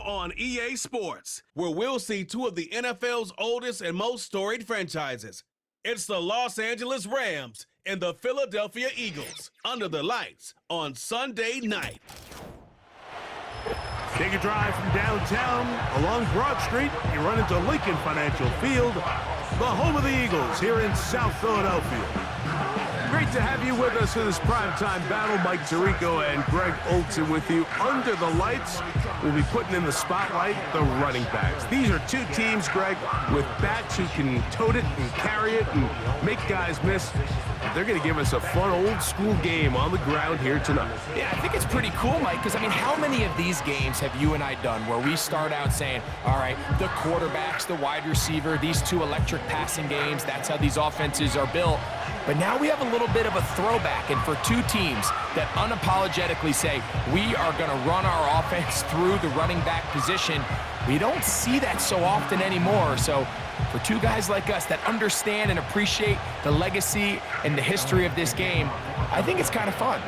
on EA Sports, where we'll see two of the NFL's oldest and most storied franchises. It's the Los Angeles Rams and the Philadelphia Eagles under the lights on Sunday night. Take a drive from downtown along Broad Street. You run into Lincoln Financial Field, the home of the Eagles here in South Philadelphia. Great to have you with us in this primetime battle. Mike Tirico and Greg Olson with you. Under the lights, we'll be putting in the spotlight the running backs. These are two teams, Greg, with bats who can tote it and carry it and make guys miss. They're going to give us a fun old-school game on the ground here tonight. Yeah, I think it's pretty cool, Mike, because, I mean, how many of these games have you and I done where we start out saying, all right, the quarterbacks, the wide receiver, these two electric passing games, that's how these offenses are built. But now we have a little bit of a throwback, and for two teams that unapologetically say, we are going to run our offense through the running back position, we don't see that so often anymore. So for two guys like us that understand and appreciate the legacy and the history of this game, I think it's kind of fun.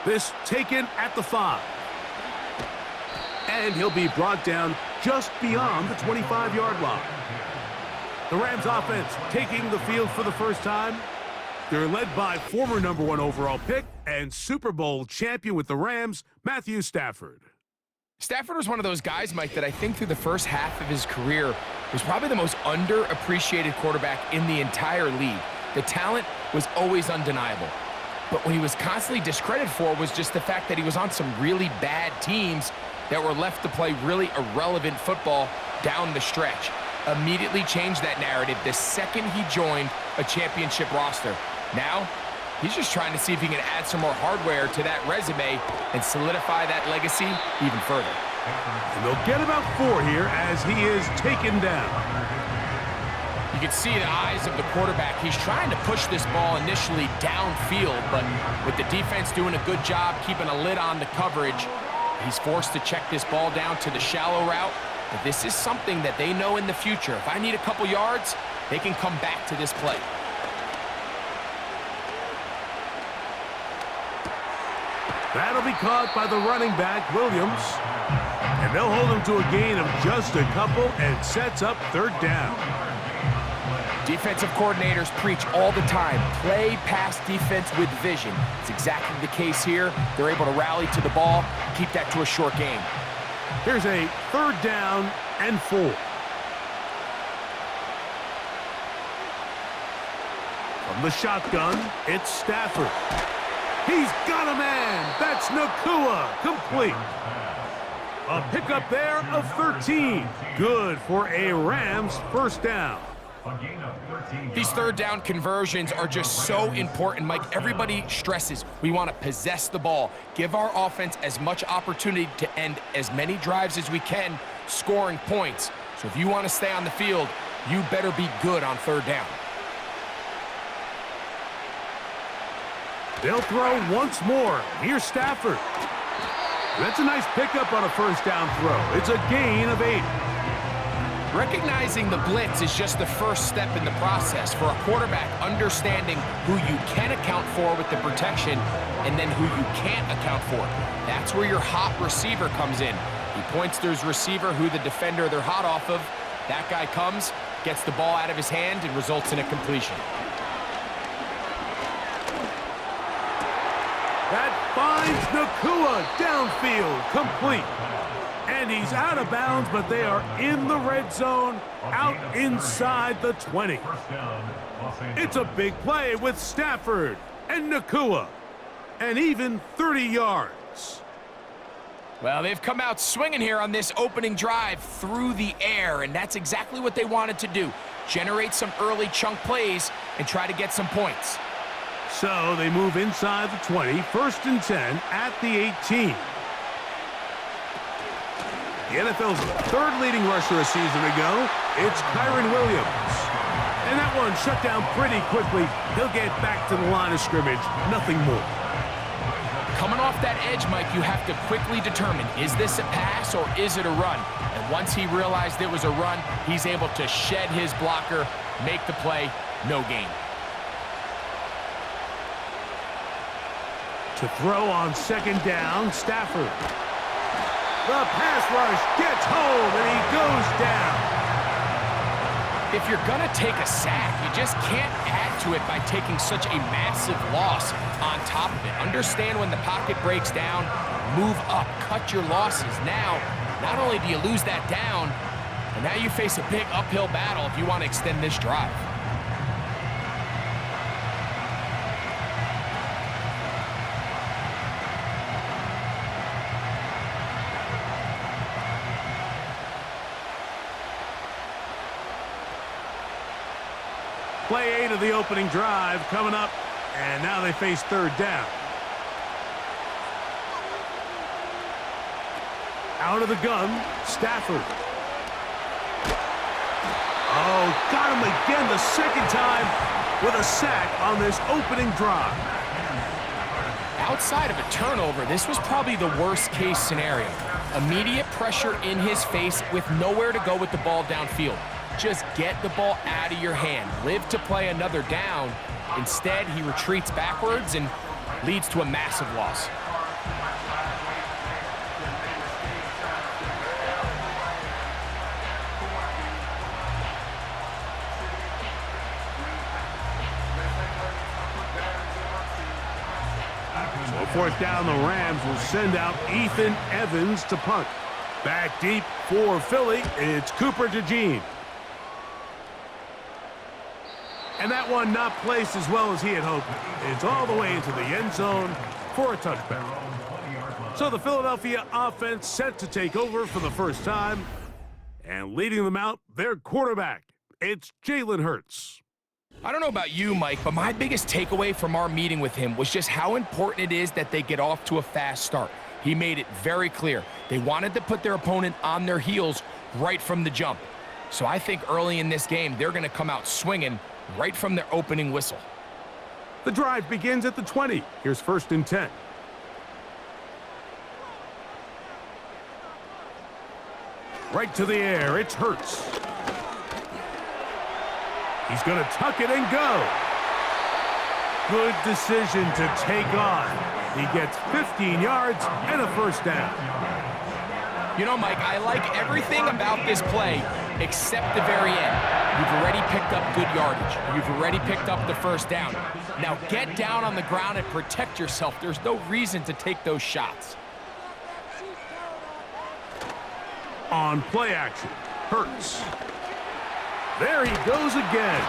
This taken at the 5. And he'll be brought down just beyond the 25-yard line. The Rams offense taking the field for the first time. They're led by former #1 overall pick and Super Bowl champion with the Rams, Matthew Stafford. Stafford was one of those guys, Mike, that I think through the first half of his career was probably the most underappreciated quarterback in the entire league. The talent was always undeniable. But what he was constantly discredited for was just the fact that he was on some really bad teams that were left to play really irrelevant football down the stretch. Immediately changed that narrative the second he joined a championship roster. Now, he's just trying to see if he can add some more hardware to that resume and solidify that legacy even further. And they'll get about 4 here as he is taken down. You can see the eyes of the quarterback. He's trying to push this ball initially downfield, but with the defense doing a good job keeping a lid on the coverage, he's forced to check this ball down to the shallow route. But this is something that they know in the future. If I need a couple yards, they can come back to this play. That'll be caught by the running back, Williams. And they'll hold him to a gain of just a couple and sets up 3rd down. Defensive coordinators preach all the time, play pass defense with vision. It's exactly the case here. They're able to rally to the ball, keep that to a short game. Here's a 3rd down and 4. From the shotgun, it's Stafford. He's got a man. That's Nakua, complete. A pickup there of 13. Good for a Rams 1st down. These 3rd down conversions are just so important, Mike. Everybody stresses we want to possess the ball, give our offense as much opportunity to end as many drives as we can, scoring points. So if you want to stay on the field, you better be good on 3rd down. They'll throw once more. Here's Stafford. That's a nice pickup on a 1st down throw. It's a gain of 8. Recognizing the blitz is just the first step in the process for a quarterback, understanding who you can account for with the protection and then who you can't account for. That's where your hot receiver comes in. He points to his receiver, who the defender they're hot off of. That guy comes, gets the ball out of his hand, and results in a completion. That finds Nakua downfield, complete. And he's out of bounds, but they are in the red zone, out inside the 20. It's a big play with Stafford and Nakua, and even 30 yards. Well, they've come out swinging here on this opening drive through the air, and that's exactly what they wanted to do. Generate some early chunk plays and try to get some points. So they move inside the 20, 1st and 10 at the 18. The NFL's 3rd leading rusher a season ago, it's Kyren Williams. And that one shut down pretty quickly. He'll get back to the line of scrimmage, nothing more. Coming off that edge, Mike, you have to quickly determine, is this a pass or is it a run? And once he realized it was a run, he's able to shed his blocker, make the play, no gain. To throw on second down, Stafford. The pass rush gets home, and he goes down. If you're going to take a sack, you just can't add to it by taking such a massive loss on top of it. Understand when the pocket breaks down, move up, cut your losses. Now, not only do you lose that down, but now you face a big uphill battle if you want to extend this drive. Play 8 of the opening drive coming up, and now they face third down. Out of the gun, Stafford. Oh, got him again the second time with a sack on this opening drive. Outside of a turnover, this was probably the worst-case scenario. Immediate pressure in his face with nowhere to go with the ball downfield. Just get the ball out of your hand. Live to play another down. Instead, he retreats backwards and leads to a massive loss. So fourth down, the Rams will send out Ethan Evans to punt. Back deep for Philly, it's Cooper DeJean. And that one not placed as well as he had hoped. It's all the way into the end zone for a touchback. So the Philadelphia offense set to take over for the first time. And leading them out, their quarterback. It's Jalen Hurts. I don't know about you, Mike, but my biggest takeaway from our meeting with him was just how important it is that they get off to a fast start. He made it very clear. They wanted to put their opponent on their heels right from the jump. So I think early in this game, they're going to come out swinging right from their opening whistle. The drive begins at the 20. Here's 1st and 10. Right to the air, it's Hurts. He's going to tuck it and go. Good decision to take on. He gets 15 yards and a first down. You know, Mike, I like everything about this play except the very end. You've already picked up good yardage. You've already picked up the first down. Now get down on the ground and protect yourself. There's no reason to take those shots. On play action, Hurts. There he goes again.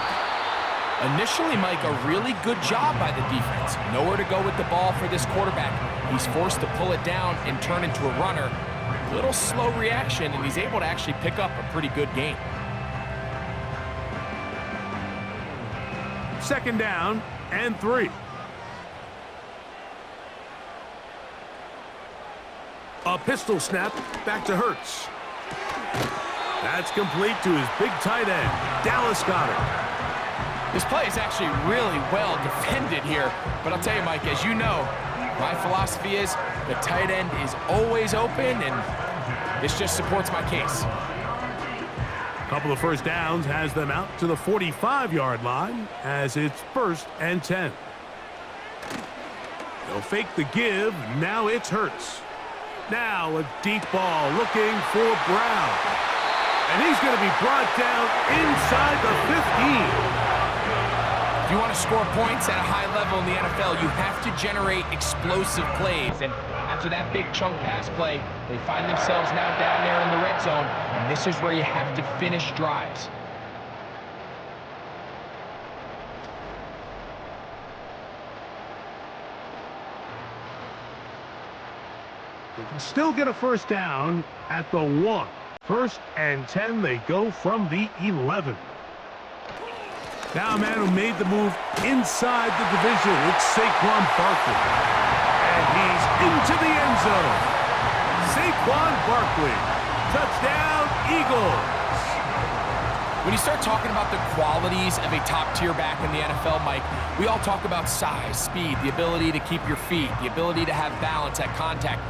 Initially, Mike, a really good job by the defense. Nowhere to go with the ball for this quarterback. He's forced to pull it down and turn into a runner. A little slow reaction, and he's able to actually pick up a pretty good gain. 2nd down and 3. A pistol snap back to Hurts. That's complete to his big tight end, Dallas Goedert. This play is actually really well defended here, but I'll tell you, Mike, as you know, my philosophy is the tight end is always open, and this just supports my case. A couple of first downs has them out to the 45-yard line as it's 1st and 10. They'll fake the give. Now it's Hurts. Now a deep ball looking for Brown. And he's going to be brought down inside the 15. If you want to score points at a high level in the NFL, you have to generate explosive plays. And after that big chunk pass play, they find themselves now down there in the red zone. And this is where you have to finish drives. They can still get a first down at the 1. 1st and 10, they go from the 11. Now a man who made the move inside the division, it's Saquon Barkley. And he's into the end zone. Saquon Barkley. Touchdown, Eagles. When you start talking about the qualities of a top-tier back in the NFL, Mike, we all talk about size, speed, the ability to keep your feet, the ability to have balance at contact.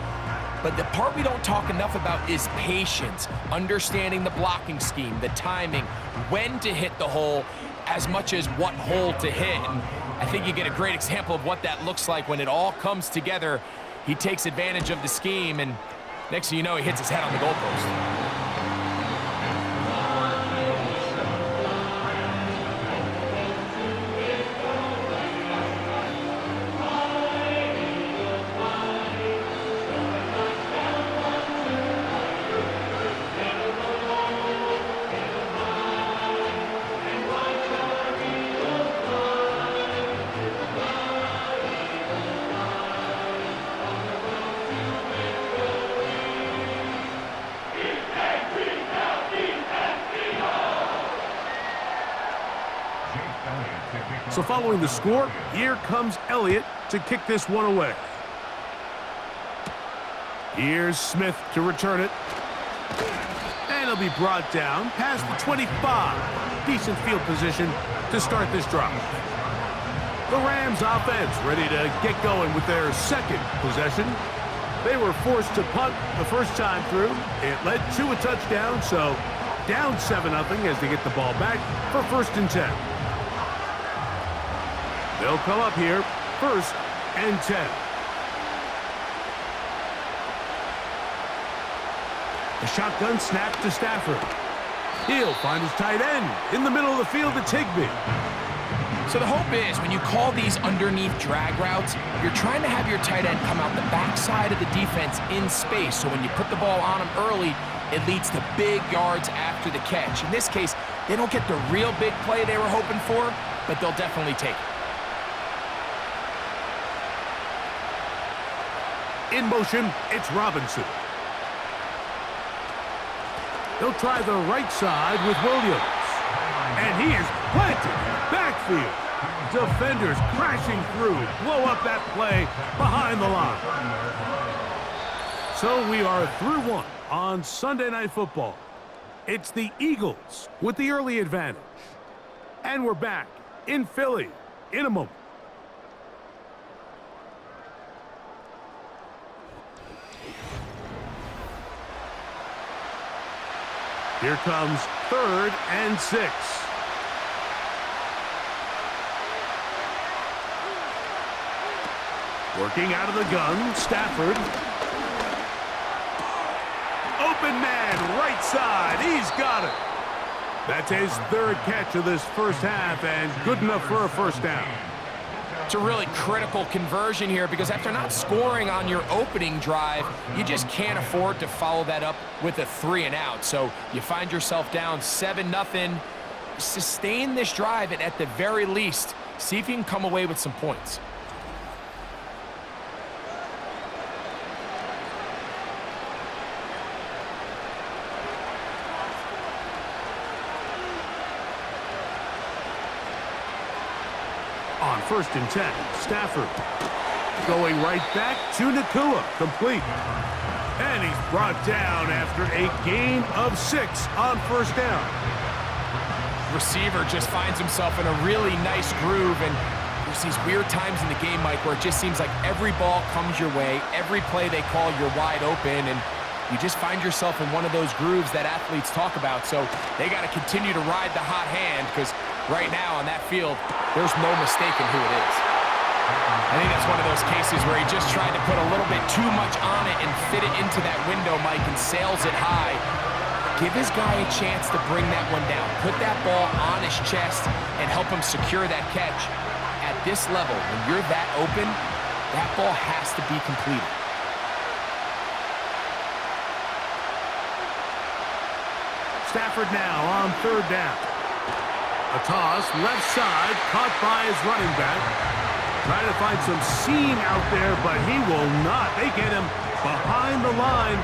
But the part we don't talk enough about is patience, understanding the blocking scheme, the timing, when to hit the hole, as much as what hole to hit. And I think you get a great example of what that looks like when it all comes together. He takes advantage of the scheme, and next thing you know, he hits his head on the goalpost. So following the score, here comes Elliott to kick this one away. Here's Smith to return it. And it'll be brought down past the 25. Decent field position to start this drive. The Rams offense ready to get going with their second possession. They were forced to punt the first time through. It led to a touchdown, so down 7-0 as they get the ball back for 1st and 10. They'll come up here, 1st and 10. The shotgun snap to Stafford. He'll find his tight end in the middle of the field to Higbee. So the hope is when you call these underneath drag routes, you're trying to have your tight end come out the backside of the defense in space. So when you put the ball on him early, it leads to big yards after the catch. In this case, they don't get the real big play they were hoping for, but they'll definitely take it. In motion, it's Robinson. They'll try the right side with Williams. And he is planted in the backfield. Defenders crashing through, blow up that play behind the line. So we are through one on Sunday Night Football. It's the Eagles with the early advantage. And we're back in Philly in a moment. Here comes 3rd and 6. Working out of the gun, Stafford. Open man, right side. He's got it. That's his 3rd catch of this first half and good enough for a 1st down. It's a really critical conversion here because after not scoring on your opening drive, you just can't afford to follow that up with a 3-and-out. So you find yourself down 7-0. Sustain this drive and at the very least, see if you can come away with some points. On 1st and 10, Stafford going right back to Nakua, complete. And he's brought down after a gain of 6 on 1st down. Receiver just finds himself in a really nice groove, and there's these weird times in the game, Mike, where it just seems like every ball comes your way, every play they call, you're wide open, and you just find yourself in one of those grooves that athletes talk about. So they got to continue to ride the hot hand because right now on that field, there's no mistaking who it is. I think that's one of those cases where he just tried to put a little bit too much on it and fit it into that window, Mike, and sails it high. Give his guy a chance to bring that one down. Put that ball on his chest and help him secure that catch. At this level, when you're that open, that ball has to be completed. Stafford now on 3rd down. A toss, left side, caught by his running back. Trying to find some seam out there, but he will not. They get him behind the line,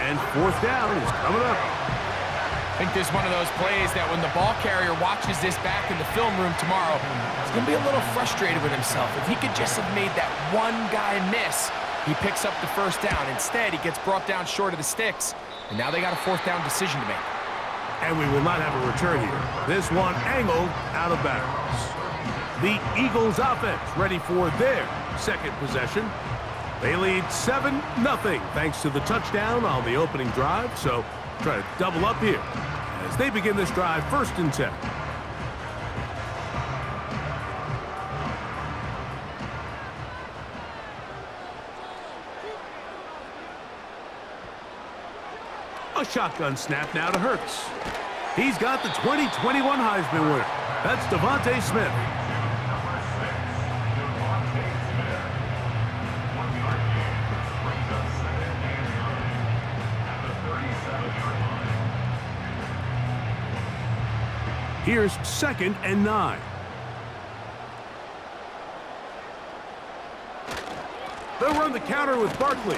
and 4th down is coming up. I think this is one of those plays that when the ball carrier watches this back in the film room tomorrow, he's going to be a little frustrated with himself. If he could just have made that one guy miss, he picks up the 1st down. Instead, he gets brought down short of the sticks, and now they got a 4th down decision to make. And we will not have a return here. This one angled out of bounds. The Eagles offense ready for their 2nd possession. They lead 7-0 thanks to the touchdown on the opening drive. So try to double up here as they begin this drive 1st and 10. A shotgun snap now to Hurts. He's got the 2021 Heisman winner. That's Devontae Smith. Here's 2nd and 9. They'll run the counter with Barkley.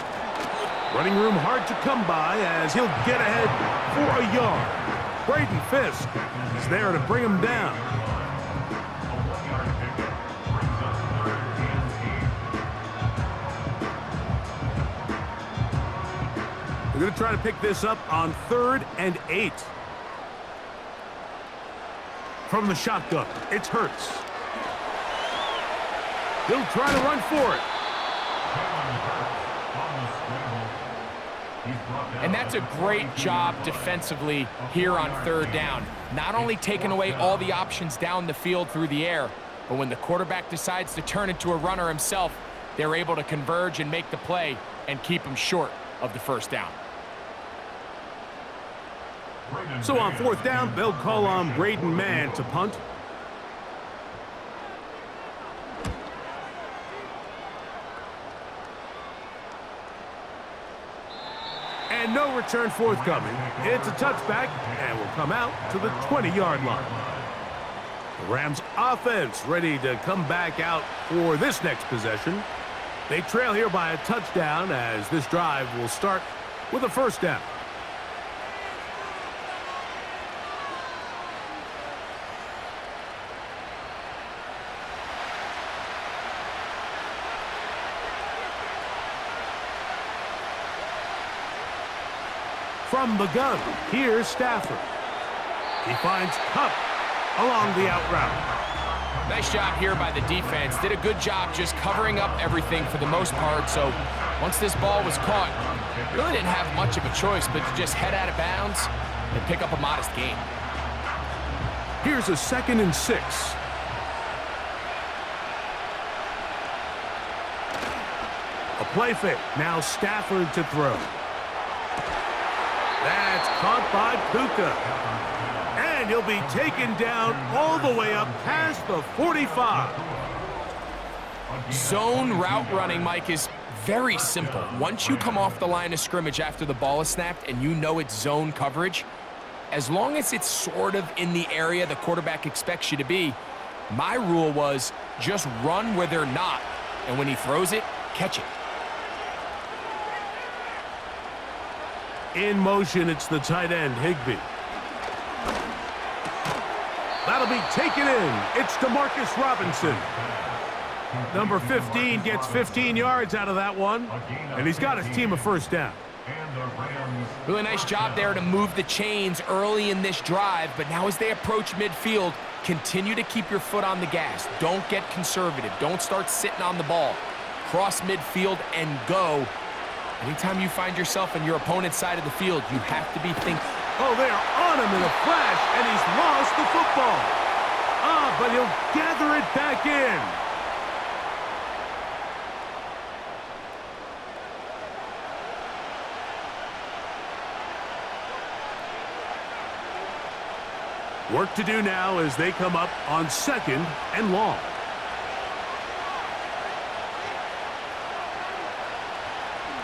Running room hard to come by as he'll get ahead for a yard. Braden Fisk is there to bring him down. They're going to try to pick this up on 3rd and 8. From the shotgun, it's Hurts. He'll try to run for it. And that's a great job defensively here on 3rd down. Not only taking away all the options down the field through the air, but when the quarterback decides to turn into a runner himself, they're able to converge and make the play and keep him short of the 1st down. So on 4th down, they'll call on Braden Mann to punt. And no return forthcoming. It's a touchback and will come out to the 20-yard line. The Rams offense ready to come back out for this next possession. They trail here by a touchdown as this drive will start with a 1st down. From the gun, here's Stafford. He finds Kupp along the out route. Nice job here by the defense. Did a good job just covering up everything for the most part. So once this ball was caught, really didn't have much of a choice but to just head out of bounds and pick up a modest gain. Here's a 2nd and 6. A play fake. Now Stafford to throw. That's caught by Puka. And he'll be taken down all the way up past the 45. Zone route running, Mike, is very simple. Once you come off the line of scrimmage after the ball is snapped and you know it's zone coverage, as long as it's sort of in the area the quarterback expects you to be, my rule was just run where they're not. And when he throws it, catch it. In motion, it's the tight end, Higbee. That'll be taken in. It's DeMarcus Robinson. Number 15 gets 15 yards out of that one, and he's got his team a 1st down. Really nice job there to move the chains early in this drive, but now as they approach midfield, continue to keep your foot on the gas. Don't get conservative. Don't start sitting on the ball. Cross midfield and go. Anytime you find yourself on your opponent's side of the field, you have to be thinking. Oh, they are on him in a flash, and he's lost the football. But he'll gather it back in. Work to do now as they come up on 2nd and long.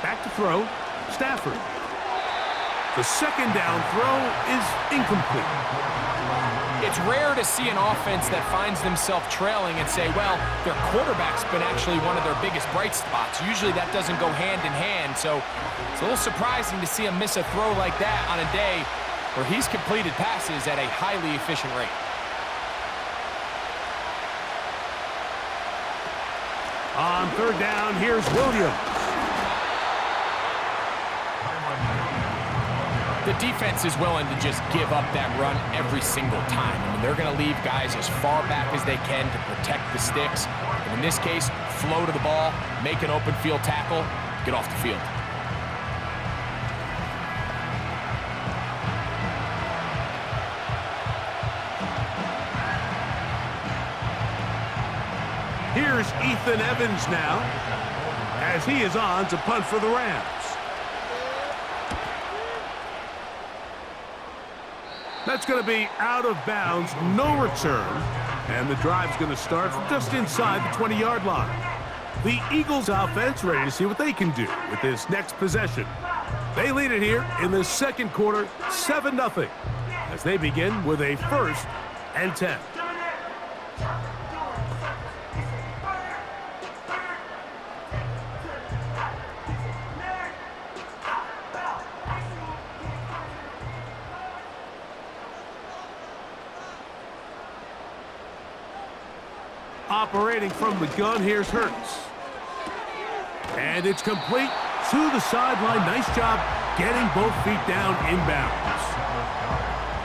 Back to throw, Stafford. The 2nd down throw is incomplete. It's rare to see an offense that finds themselves trailing and say, well, their quarterback's been actually one of their biggest bright spots. Usually that doesn't go hand in hand, so it's a little surprising to see him miss a throw like that on a day where he's completed passes at a highly efficient rate. On 3rd down, here's Williams. The defense is willing to just give up that run every single time. I mean, they're going to leave guys as far back as they can to protect the sticks. And in this case, flow to the ball, make an open field tackle, get off the field. Here's Ethan Evans now as he is on to punt for the Rams. That's going to be out of bounds, no return. And the drive's going to start from just inside the 20-yard line. The Eagles offense ready to see what they can do with this next possession. They lead it here in the second quarter, 7-0, as they begin with a 1st and 10. Operating from the gun, here's Hurts. And it's complete to the sideline. Nice job getting both feet down inbounds.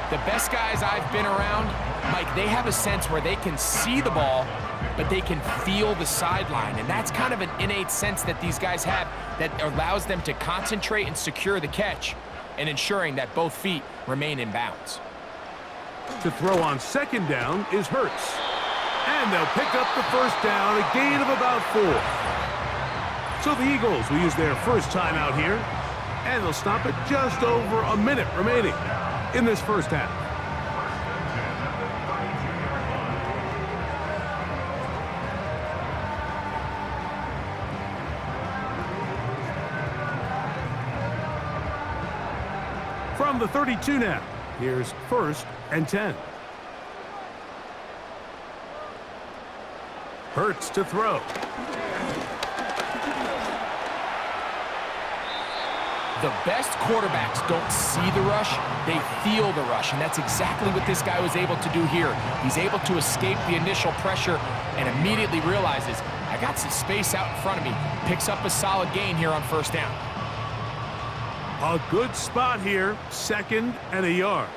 The best guys I've been around, Mike, they have a sense where they can see the ball, but they can feel the sideline. And that's kind of an innate sense that these guys have that allows them to concentrate and secure the catch and ensuring that both feet remain in bounds. To throw on 2nd down is Hurts. And they'll pick up the 1st down, a gain of about 4. So the Eagles will use their first timeout here, and they'll stop it just over a minute remaining in this first half. From the 32 now, here's 1st and 10. Hurts to throw. The best quarterbacks don't see the rush, they feel the rush, and that's exactly what this guy was able to do here. He's able to escape the initial pressure and immediately realizes, I got some space out in front of me. Picks up a solid gain here on 1st down. A good spot here, 2nd and a yard.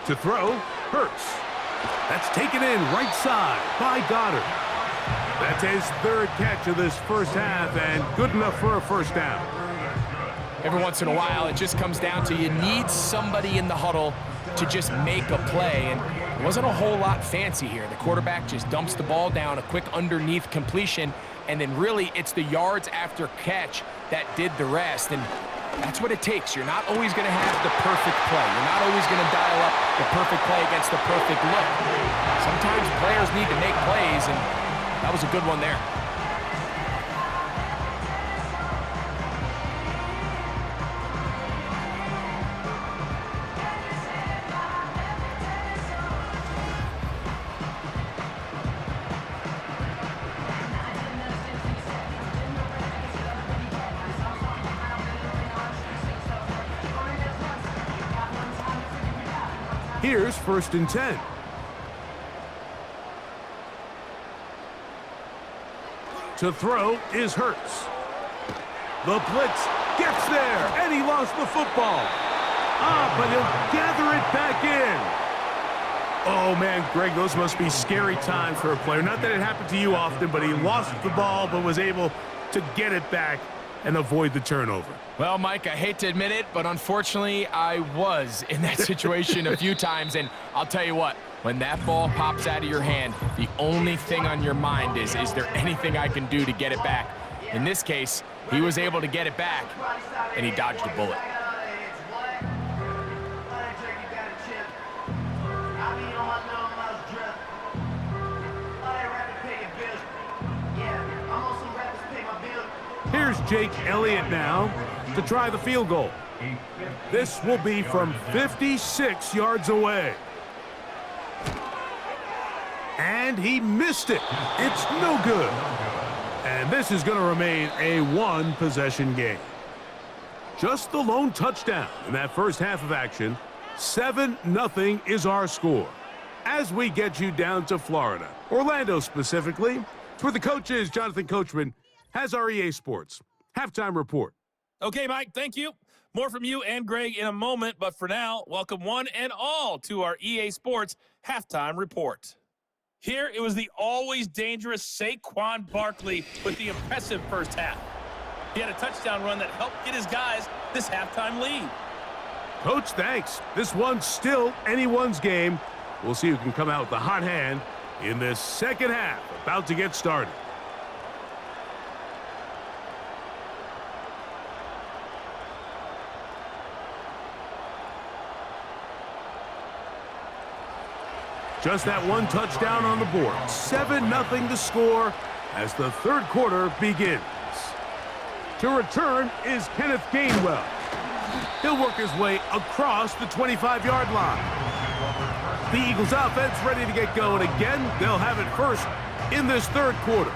To throw, Hurts. That's taken in right side by Goddard. That's his 3rd catch of this first half and good enough for a 1st down. Every once in a while, it just comes down to you need somebody in the huddle to just make a play, and it wasn't a whole lot fancy here. The quarterback just dumps the ball down, a quick underneath completion, and then really it's the yards after catch that did the rest, and that's what it takes. You're not always going to have the perfect play. You're not always going to dial up the perfect play against the perfect look. Sometimes players need to make plays, and that was a good one there. Here's 1st and 10. To throw is Hurts. The blitz gets there, and he lost the football. But he'll gather it back in. Oh, man, Greg, those must be scary times for a player. Not that it happened to you often, but he lost the ball but was able to get it back and avoid the turnover. Well, Mike, I hate to admit it, but unfortunately, I was in that situation a few times, and I'll tell you what, when that ball pops out of your hand, the only thing on your mind is there anything I can do to get it back? In this case, he was able to get it back, and he dodged a bullet. Here's Jake Elliott now to try the field goal. This will be from 56 yards away. And he missed it. It's no good. And this is going to remain a 1-possession game. Just the lone touchdown in that first half of action. 7-0 is our score. As we get you down to Florida, Orlando specifically, it's where the coach is, Jonathan Coachman, has our EA Sports halftime report. Okay, Mike, thank you. More from you and Greg in a moment, but for now, welcome one and all to our EA Sports halftime report. Here, it was the always dangerous Saquon Barkley with the impressive first half. He had a touchdown run that helped get his guys this halftime lead. Coach, thanks. This one's still anyone's game. We'll see who can come out with the hot hand in this second half, about to get started. Just that one touchdown on the board. 7-0 the score as the third quarter begins. To return is Kenneth Gainwell. He'll work his way across the 25-yard line. The Eagles offense ready to get going again. They'll have it first in this third quarter.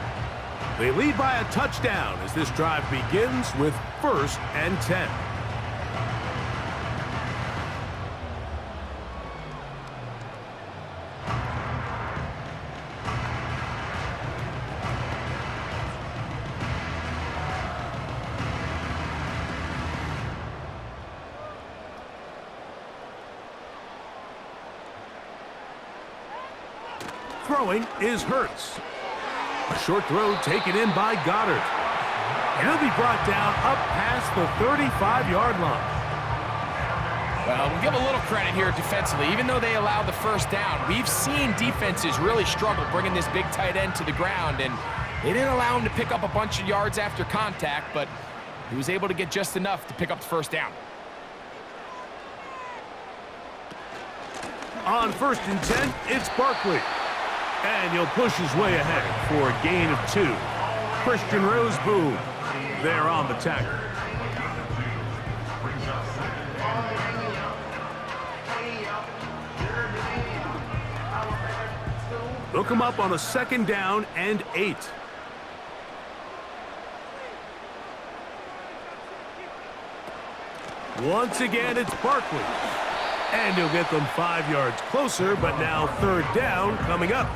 They lead by a touchdown as this drive begins with 1st and 10. Throwing is Hurts. A short throw taken in by Goddard. And he'll be brought down up past the 35-yard line. Well, we'll give a little credit here defensively. Even though they allowed the first down, we've seen defenses really struggle bringing this big tight end to the ground, and they didn't allow him to pick up a bunch of yards after contact, but he was able to get just enough to pick up the first down. On 1st and 10, it's Barkley. And he'll push his way ahead for a gain of 2. Christian Roseboom there on the tackle. They'll come up on a 2nd down and 8. Once again, it's Barkley. And he'll get them 5 yards closer, but now 3rd down coming up.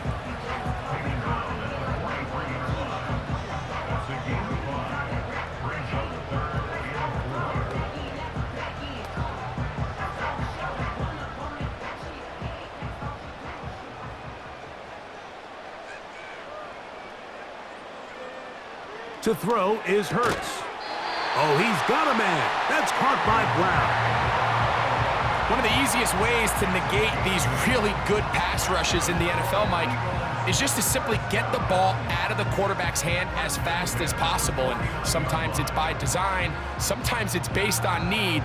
To throw is Hurts. Oh, he's got a man. That's caught by Brown. One of the easiest ways to negate these really good pass rushes in the NFL, Mike, is just to simply get the ball out of the quarterback's hand as fast as possible. And sometimes it's by design, sometimes it's based on need,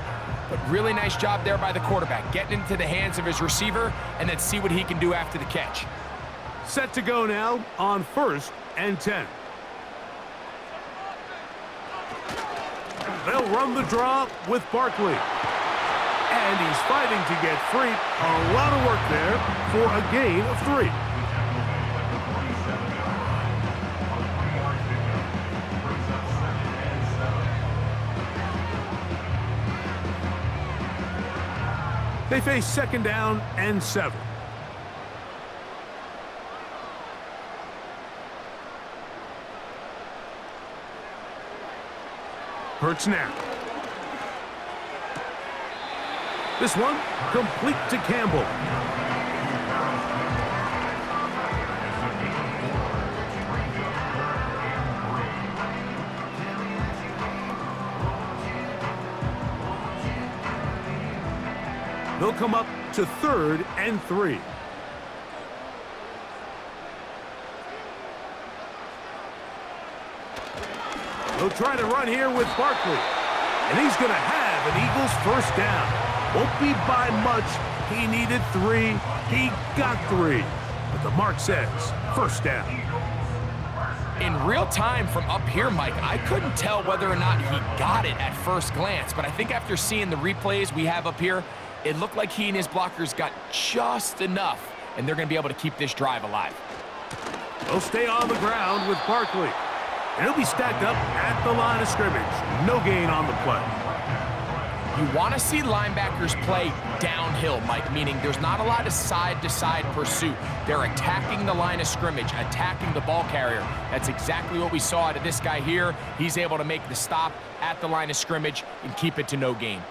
but really nice job there by the quarterback, getting into the hands of his receiver and then see what he can do after the catch. Set to go now on 1st and 10. They'll run the draw with Barkley. And he's fighting to get free. A lot of work there for a gain of 3. They face 2nd down and 7. Hurts now. This one complete to Campbell. They'll come up to 3rd and 3. They'll try to run here with Barkley. And he's going to have an Eagles 1st down. Won't be by much. He needed 3. He got 3. But the mark says 1st down. In real time from up here, Mike, I couldn't tell whether or not he got it at first glance. But I think after seeing the replays we have up here, it looked like he and his blockers got just enough. And they're going to be able to keep this drive alive. They'll stay on the ground with Barkley. And he'll be stacked up at the line of scrimmage. No gain on the play. You want to see linebackers play downhill, Mike, meaning there's not a lot of side-to-side pursuit. They're attacking the line of scrimmage, attacking the ball carrier. That's exactly what we saw out of this guy here. He's able to make the stop at the line of scrimmage and keep it to no gain.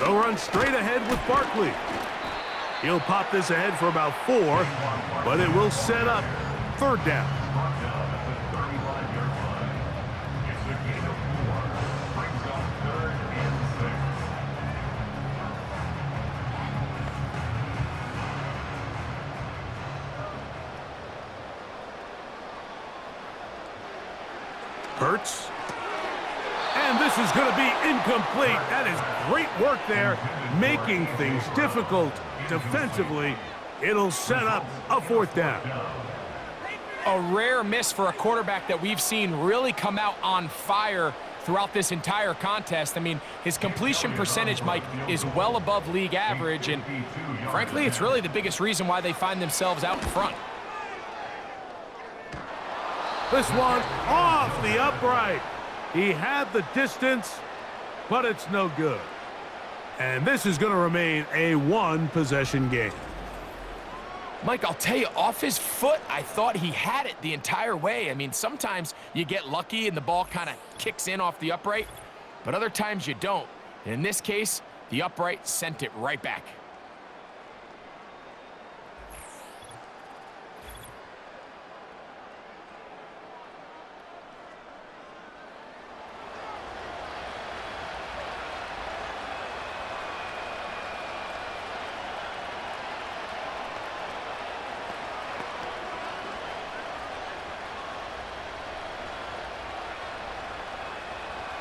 They'll run straight ahead with Barkley. He'll pop this ahead for about 4, but it will set up 3rd down. Hurts. And This is going to be incomplete. That is great work there, making things difficult defensively. It'll set up a 4th down. A rare miss for a quarterback that we've seen really come out on fire throughout this entire contest. I mean, his completion percentage, Mike, is well above league average, and frankly, it's really the biggest reason why they find themselves out in front. This one off the upright. He had the distance, but it's no good. And this is going to remain a 1-possession game. Mike, I'll tell you, off his foot, I thought he had it the entire way. I mean, sometimes you get lucky and the ball kind of kicks in off the upright, but other times you don't. And in this case, the upright sent it right back.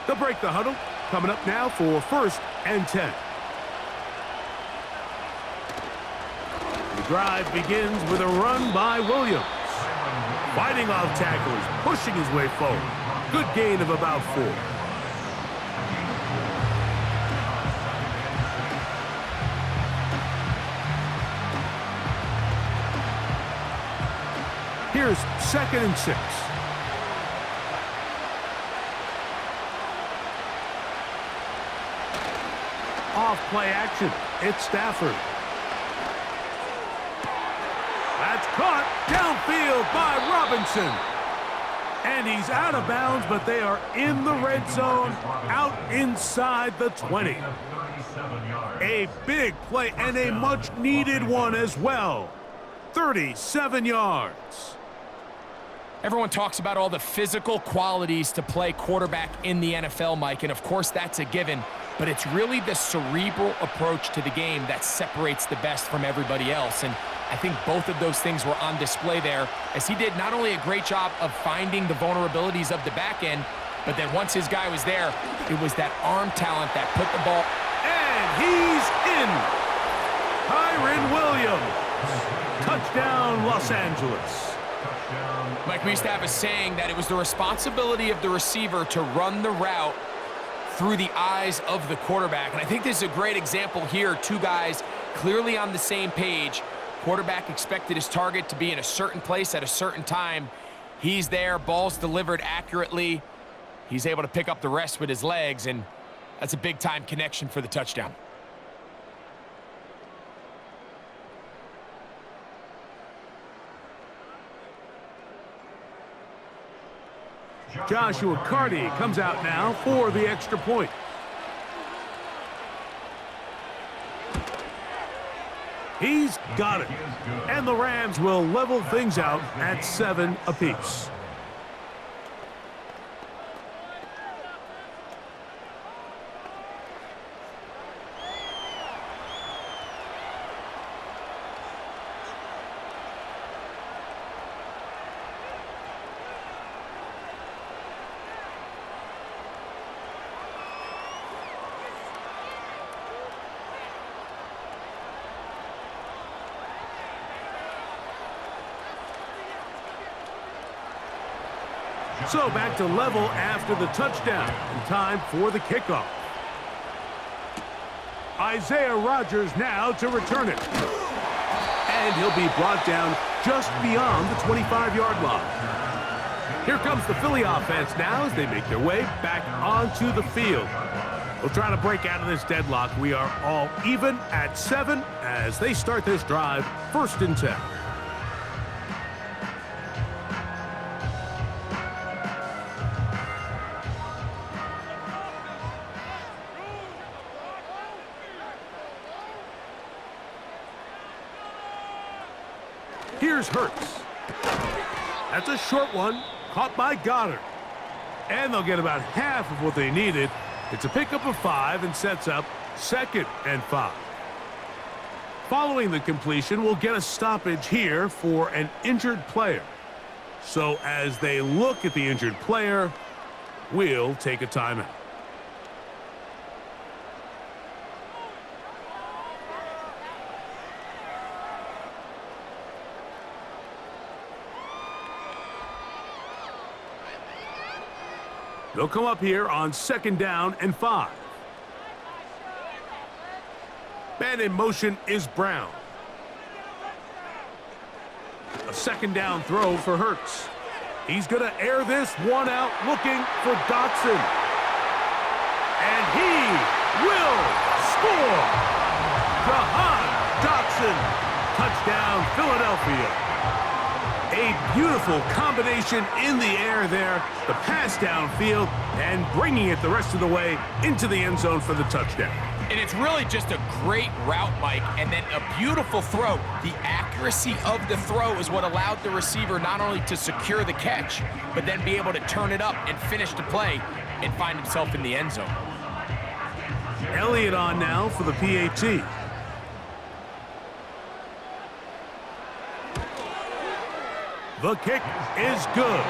They'll break the huddle. Coming up now for 1st and 10. The drive begins with a run by Williams. Fighting off tacklers, pushing his way forward. Good gain of about 4. Here's 2nd and 6. Off play action. It's Stafford. That's caught downfield by Robinson. And he's out of bounds, but they are in the red zone, out inside the 20. A big play and a much-needed one as well. 37 yards. Everyone talks about all the physical qualities to play quarterback in the NFL, Mike, and of course that's a given, but it's really the cerebral approach to the game that separates the best from everybody else, and I think both of those things were on display there, as he did not only a great job of finding the vulnerabilities of the back end, but then once his guy was there, it was that arm talent that put the ball. And he's in. Kyren Williams. Touchdown, Los Angeles. Mike, we used to have a saying that it was the responsibility of the receiver to run the route through the eyes of the quarterback. And I think this is a great example here. 2 guys clearly on the same page. Quarterback expected his target to be in a certain place at a certain time. He's there, ball's delivered accurately. He's able to pick up the rest with his legs, and that's a big-time connection for the touchdown. Joshua Carty comes out now for the extra point. He's got it. And the Rams will level things out at 7 apiece. So back to level after the touchdown, and time for the kickoff. Isaiah Rodgers now to return it. And he'll be brought down just beyond the 25-yard line. Here comes the Philly offense now as they make their way back onto the field. We'll try to break out of this deadlock. We are all even at 7 as they start this drive, 1st and 10. Here's Hurts. That's a short one, caught by Goddard. And they'll get about half of what they needed. It's a pickup of 5 and sets up 2nd and 5. Following the completion, we'll get a stoppage here for an injured player. So as they look at the injured player, we'll take a timeout. They'll come up here on 2nd down and 5. Man in motion is Brown. A 2nd down throw for Hurts. He's going to air this one out looking for Dotson. And he will score. Jahan Dotson. Touchdown, Philadelphia. A beautiful combination in the air there. The pass downfield and bringing it the rest of the way into the end zone for the touchdown. And it's really just a great route, Mike, and then a beautiful throw. The accuracy of the throw is what allowed the receiver not only to secure the catch, but then be able to turn it up and finish the play and find himself in the end zone. Elliott on now for the PAT. The kick is good.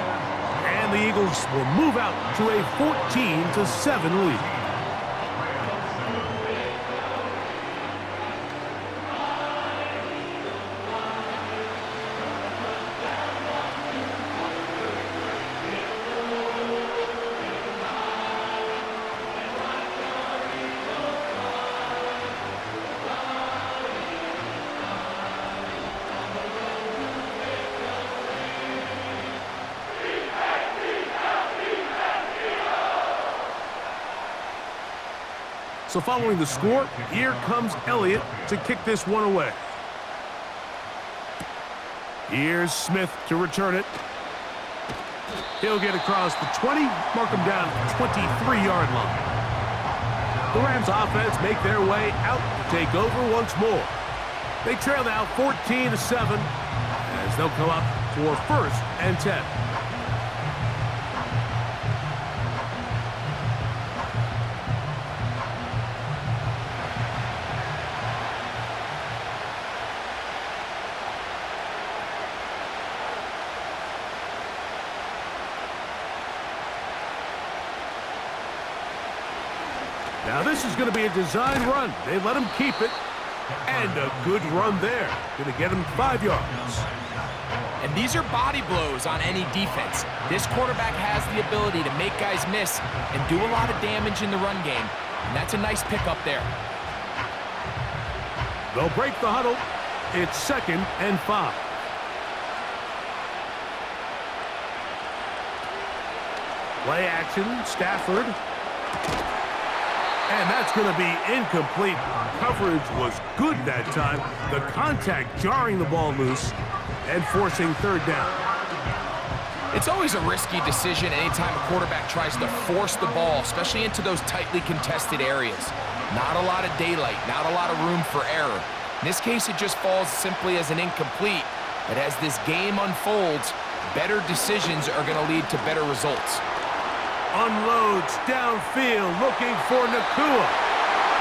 And the Eagles will move out to a 14-7 lead. So following the score, here comes Elliott to kick this one away. Here's Smith to return it. He'll get across the 20, mark him down at the 23-yard line. The Rams offense make their way out to take over once more. They trail now 14-7 as they'll come up for 1st and 10. Now this is going to be a design run. They let him keep it. And a good run there. Going to get him 5 yards. And these are body blows on any defense. This quarterback has the ability to make guys miss and do a lot of damage in the run game. And that's a nice pickup there. They'll break the huddle. It's 2nd and 5. Play action, Stafford. And that's going to be incomplete. Coverage was good that time. The contact jarring the ball loose and forcing 3rd down. It's always a risky decision anytime a quarterback tries to force the ball, especially into those tightly contested areas. Not a lot of daylight, not a lot of room for error. In this case, it just falls simply as an incomplete. But as this game unfolds, better decisions are going to lead to better results. Unloads downfield, looking for Nakua.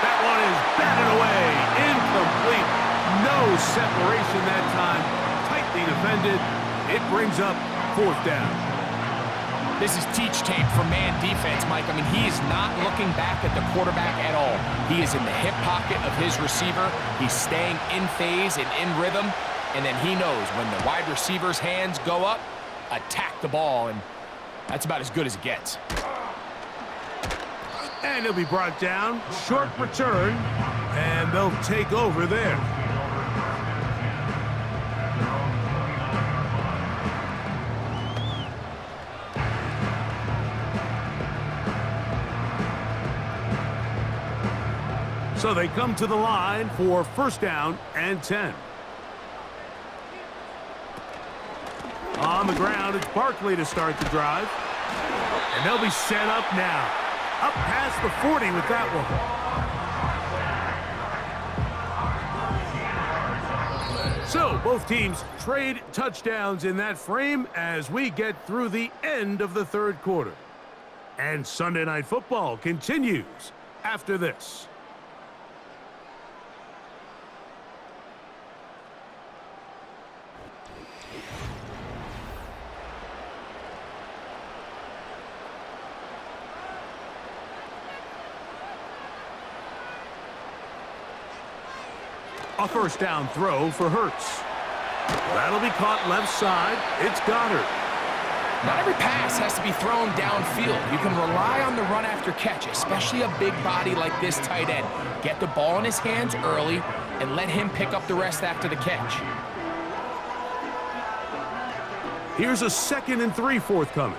That one is batted away, incomplete. No separation that time, tightly defended. It brings up 4th down. This is teach tape for man defense, Mike. I mean, he is not looking back at the quarterback at all. He is in the hip pocket of his receiver. He's staying in phase and in rhythm. And then he knows when the wide receiver's hands go up, attack the ball. And that's about as good as it gets. And he'll be brought down. Short return. And they'll take over there. So they come to the line for 1st down and 10. On the ground, it's Barkley to start the drive. And they'll be set up now. Up past the 40 with that one. So both teams trade touchdowns in that frame as we get through the end of the 3rd quarter. And Sunday Night Football continues after this. A 1st down throw for Hurts. That'll be caught left side. It's Goddard. Not every pass has to be thrown downfield. You can rely on the run after catch, especially a big body like this tight end. Get the ball in his hands early and let him pick up the rest after the catch. Here's a 2nd and 3 forthcoming.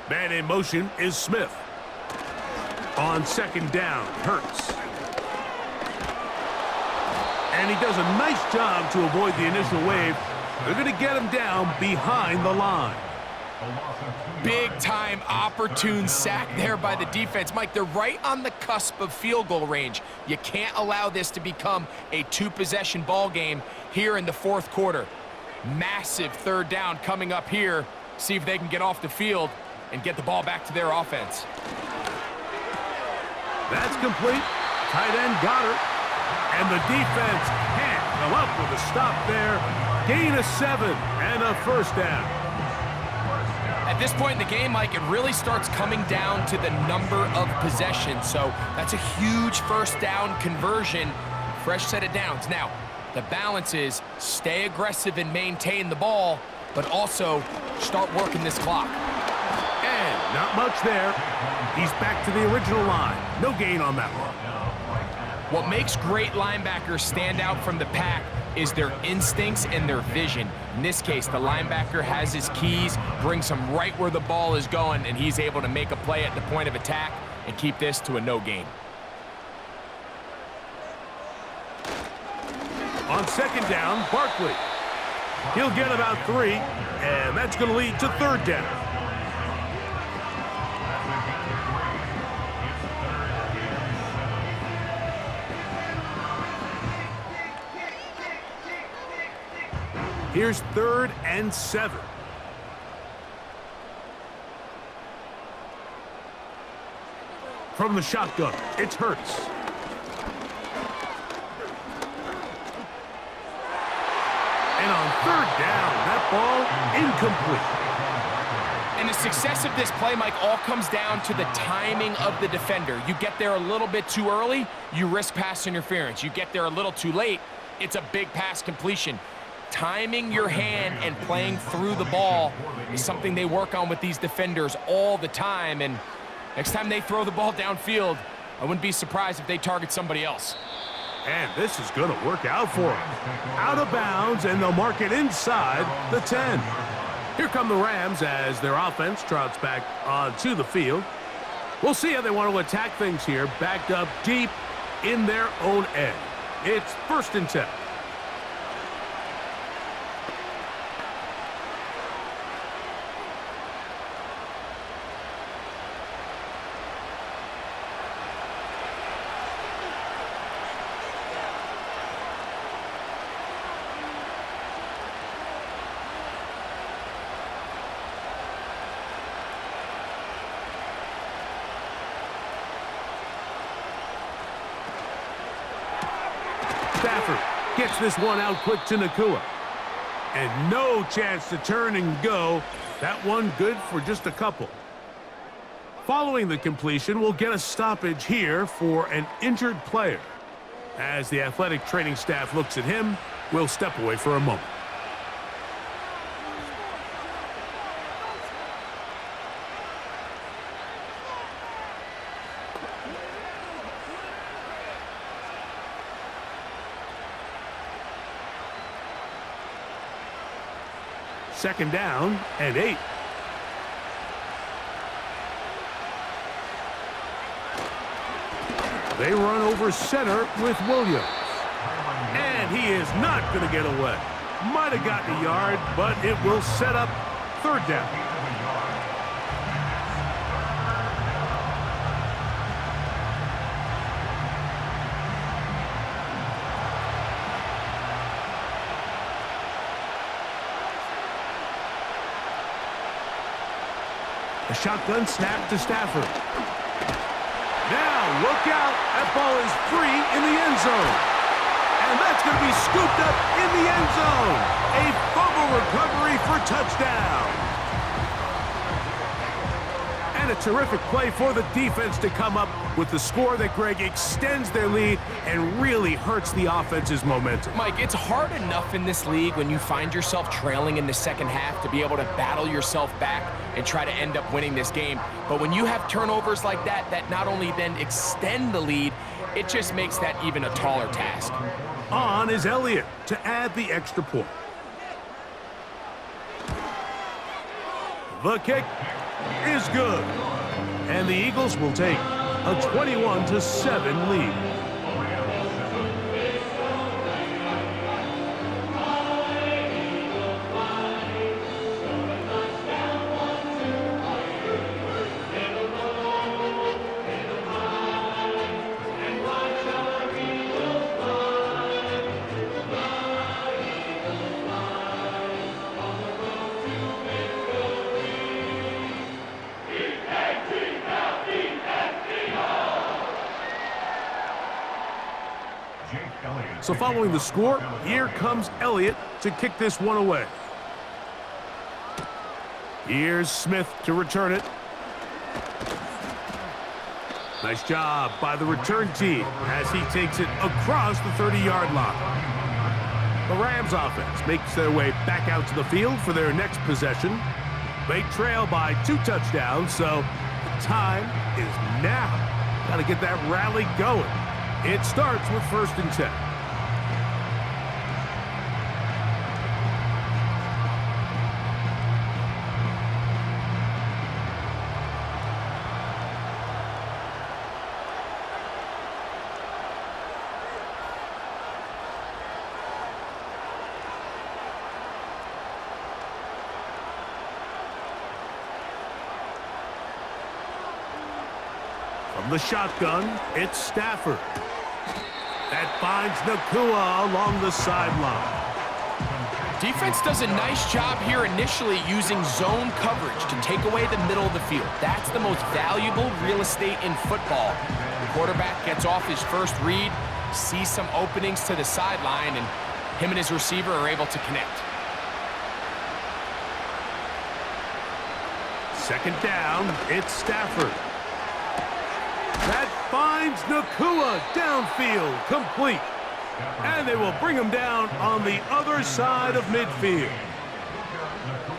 Man in motion is Smith. On 2nd down, Hurts. And he does a nice job to avoid the initial wave. They're going to get him down behind the line. Big-time opportune sack there by the defense. Mike, they're right on the cusp of field goal range. You can't allow this to become a 2-possession ball game here in the 4th quarter. Massive 3rd down coming up here. See if they can get off the field and get the ball back to their offense. That's complete. Tight end got her. And the defense can't come up with a stop there. Gain of 7 and a 1st down. At this point in the game, Mike, it really starts coming down to the number of possessions. So that's a huge 1st down conversion. Fresh set of downs. Now, the balance is stay aggressive and maintain the ball, but also start working this clock. And not much there. He's back to the original line. No gain on that one. What makes great linebackers stand out from the pack is their instincts and their vision. In this case, the linebacker has his keys, brings him right where the ball is going, and he's able to make a play at the point of attack and keep this to a no gain. On 2nd down, Barkley. He'll get about 3, and that's going to lead to 3rd down. Here's 3rd and 7. From the shotgun, it's Hurts. And on 3rd down, that ball incomplete. And the success of this play, Mike, all comes down to the timing of the defender. You get there a little bit too early, you risk pass interference. You get there a little too late, it's a big pass completion. Timing your hand and playing through the ball is something they work on with these defenders all the time. And next time they throw the ball downfield, I wouldn't be surprised if they target somebody else. And this is going to work out for them. Out of bounds, and they'll mark it inside the 10. Here come the Rams as their offense trots back onto the field. We'll see how they want to attack things here, backed up deep in their own end. It's 1st and 10. Stafford gets this one out quick to Nakua. And no chance to turn and go. That one good for just a couple. Following the completion, we'll get a stoppage here for an injured player. As the athletic training staff looks at him, we'll step away for a moment. Second down and 8. They run over center with Williams. And he is not going to get away. Might have gotten a yard, but it will set up 3rd down. A shotgun snap to Stafford. Now, look out. That ball is free in the end zone. And that's going to be scooped up in the end zone. A fumble recovery for touchdown. And a terrific play for the defense to come up with the score that, Greg, extends their lead and really hurts the offense's momentum. Mike, it's hard enough in this league when you find yourself trailing in the second half to be able to battle yourself back and try to end up winning this game. But when you have turnovers like that, that not only then extend the lead, it just makes that even a taller task. On is Elliott to add the extra point. The kick is good. And the Eagles will take a 21-7 lead. So following the score, here comes Elliott to kick this one away. Here's Smith to return it. Nice job by the return team as he takes it across the 30-yard line. The Rams offense makes their way back out to the field for their next possession. They trail by 2 touchdowns, so the time is now. Got to get that rally going. It starts with 1st and 10. From the shotgun, it's Stafford. That finds Nakua along the sideline. Defense does a nice job here initially using zone coverage to take away the middle of the field. That's the most valuable real estate in football. The quarterback gets off his first read, sees some openings to the sideline, and him and his receiver are able to connect. 2nd down, it's Stafford. That finds Nakua downfield, complete. And they will bring him down on the other side of midfield.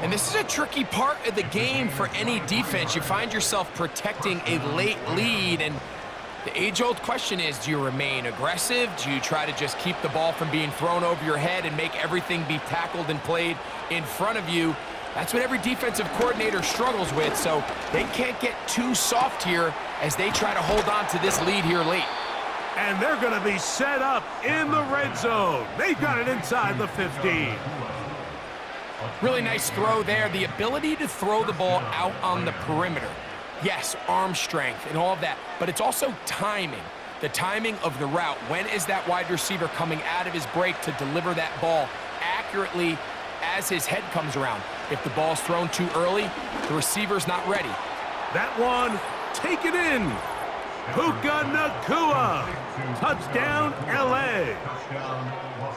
And this is a tricky part of the game for any defense. You find yourself protecting a late lead, and the age-old question is, do you remain aggressive? Do you try to just keep the ball from being thrown over your head and make everything be tackled and played in front of you? That's what every defensive coordinator struggles with, so they can't get too soft here as they try to hold on to this lead here late. And they're going to be set up in the red zone. They've got it inside the 15. Really nice throw there. The ability to throw the ball out on the perimeter. Yes, arm strength and all of that, but it's also timing. The timing of the route. When is that wide receiver coming out of his break to deliver that ball accurately as his head comes around? If the ball's thrown too early, the receiver's not ready. That one, take it in. Puka Nakua. Touchdown, L.A.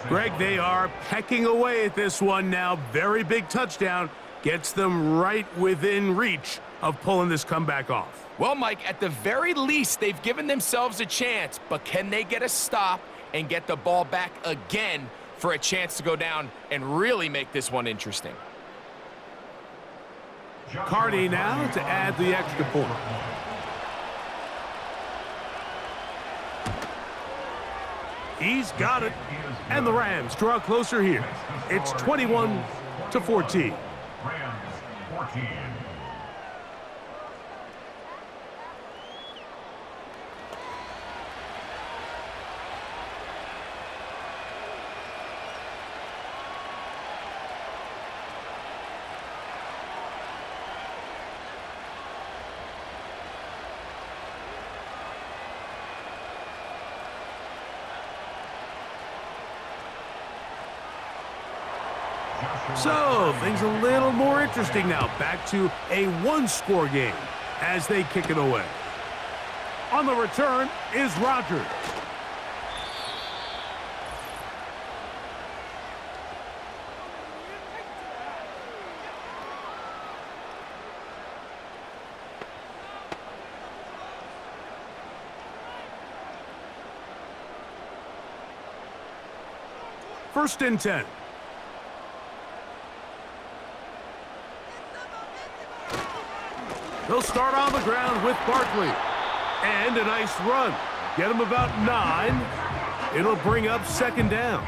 Greg, they are pecking away at this one now. Very big touchdown. Gets them right within reach of pulling this comeback off. Well, Mike, at the very least, they've given themselves a chance, but can they get a stop and get the ball back again for a chance to go down and really make this one interesting? Cardi now to add the extra point. He's got it. And the Rams draw closer here. It's 21-14. Rams 14. So, things a little more interesting now. Back to a one-score game as they kick it away. On the return is Rodgers. 1st and 10. They'll start on the ground with Barkley. And a nice run. Get him about 9. It'll bring up 2nd down.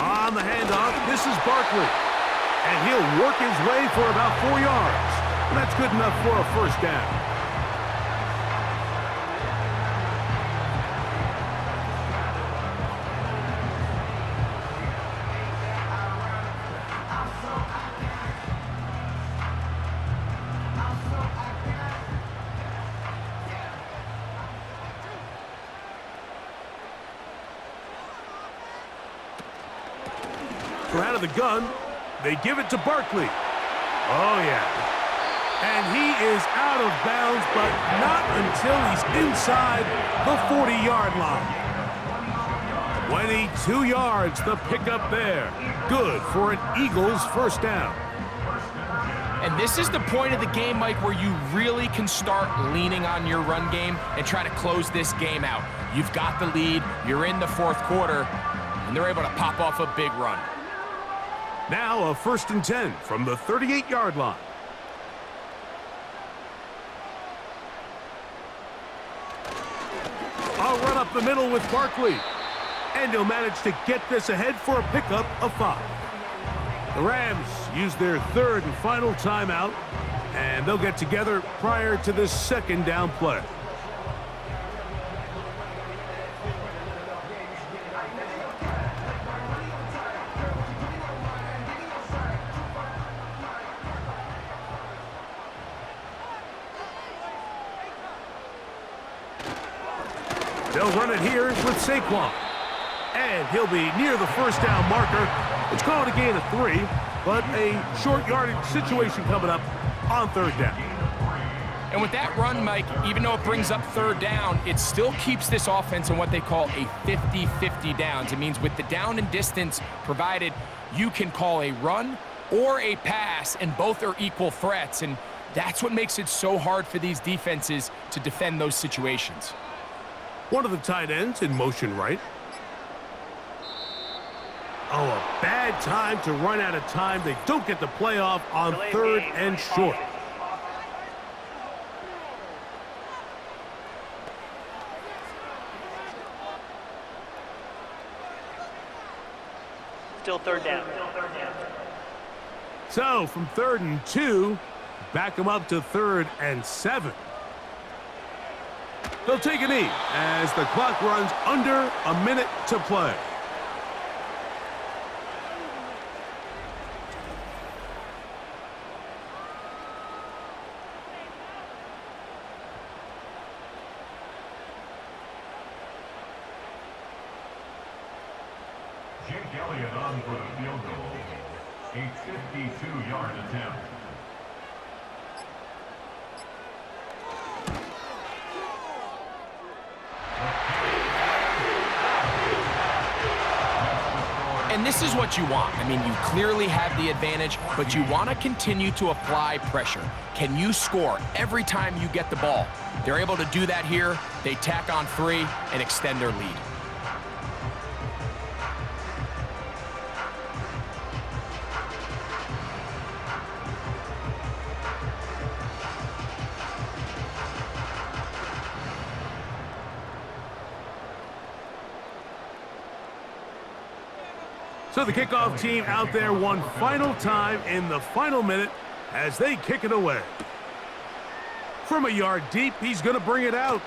On the handoff, this is Barkley. And he'll work his way for about 4 yards. And that's good enough for a 1st down. So out of the gun, they give it to Barkley. Oh, yeah. And he is out of bounds, but not until he's inside the 40-yard line. 22 yards, the pickup there. Good for an Eagles 1st down. And this is the point of the game, Mike, where you really can start leaning on your run game and try to close this game out. You've got the lead, you're in the 4th quarter, and they're able to pop off a big run. Now a 1st and 10 from the 38-yard line. I'll run up the middle with Barkley. And he'll manage to get this ahead for a pickup of 5. The Rams use their 3rd and final timeout, and they'll get together prior to this 2nd down play. They'll run it here with Saquon. And he'll be near the 1st down marker. It's called a gain of 3, but a short yardage situation coming up on 3rd down. And with that run, Mike, even though it brings up 3rd down, it still keeps this offense in what they call a 50-50 downs. It means with the down and distance provided, you can call a run or a pass, and both are equal threats. And that's what makes it so hard for these defenses to defend those situations. One of the tight ends in motion right. Oh, a bad time to run out of time. They don't get the playoff on 3rd and short. Still 3rd down. So from 3rd and 2, back them up to 3rd and 7. They'll take a knee as the clock runs under a minute to play. Jake Elliott on for the field goal. A 52-yard attempt. And this is what you want. I mean, you clearly have the advantage, but you want to continue to apply pressure. Can you score every time you get the ball? They're able to do that here. They tack on 3 and extend their lead. So the kickoff team out there one final time in the final minute as they kick it away. From a yard deep, he's going to bring it out.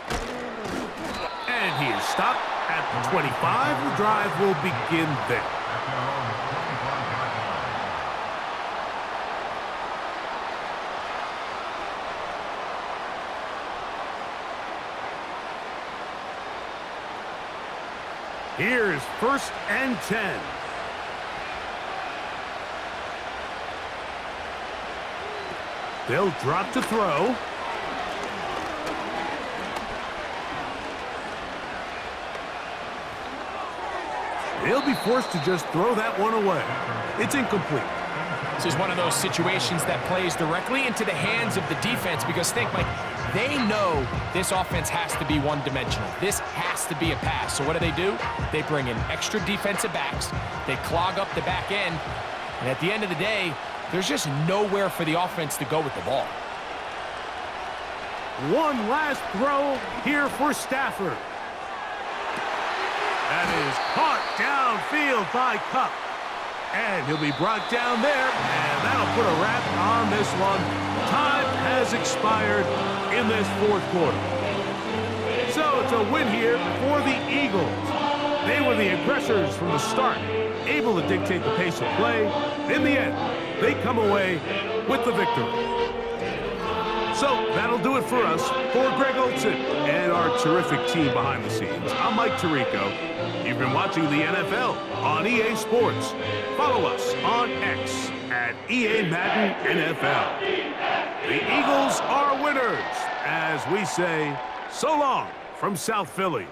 And he is stopped at the 25. The drive will begin there. Here's 1st and 10. They'll drop to throw. They'll be forced to just throw that one away. It's incomplete. This is one of those situations that plays directly into the hands of the defense because think, Mike, they know this offense has to be one-dimensional. This has to be a pass. So what do? They bring in extra defensive backs. They clog up the back end. And at the end of the day, there's just nowhere for the offense to go with the ball. One last throw here for Stafford. That is caught downfield by Kupp. And he'll be brought down there, and that'll put a wrap on this one. Time has expired in this fourth quarter. So it's a win here for the Eagles. They were the aggressors from the start, able to dictate the pace of play. In the end, they come away with the victory. So that'll do it for us. For Greg Olson and our terrific team behind the scenes, I'm Mike Tirico. You've been watching the NFL on EA Sports. Follow us on X at EA Madden NFL. The Eagles are winners, as we say, so long from South Philly.